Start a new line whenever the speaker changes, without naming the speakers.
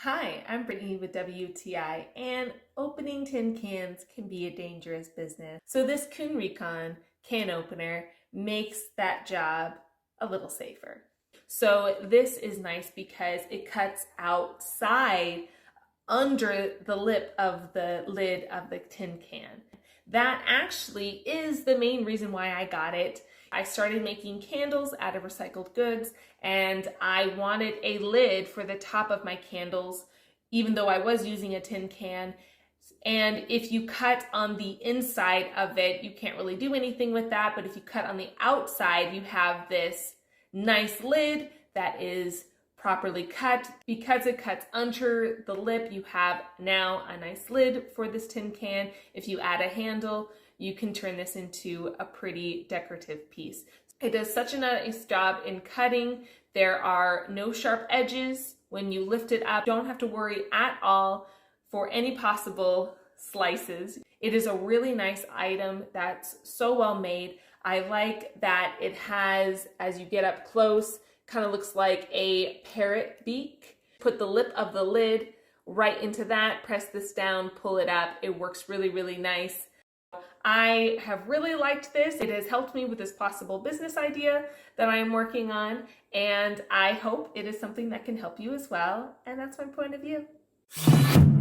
Hi, I'm Brittany with WTI, and opening tin cans can be a dangerous business. So this Kuhn Rikon can opener makes that job a little safer. So this is nice because it cuts outside under the lip of the lid of the tin can. That actually is the main reason why I got it. I started making candles out of recycled goods, and I wanted a lid for the top of my candles, even though I was using a tin can. And if you cut on the inside of it, you can't really do anything with that. But if you cut on the outside, you have this nice lid that is properly cut. Because it cuts under the lip, you have now a nice lid for this tin can. If you add a handle, you can turn this into a pretty decorative piece. It does such a nice job in cutting. There are no sharp edges. When you lift it up, you don't have to worry at all for any possible slices. It is a really nice item that's so well made. I like that it has, as you get up close, kind of looks like a parrot beak. Put the lip of the lid right into that, press this down, pull it up. It works really, really nice. I have really liked this. It has helped me with this possible business idea that I am working on, and I hope it is something that can help you as well. And that's my point of view.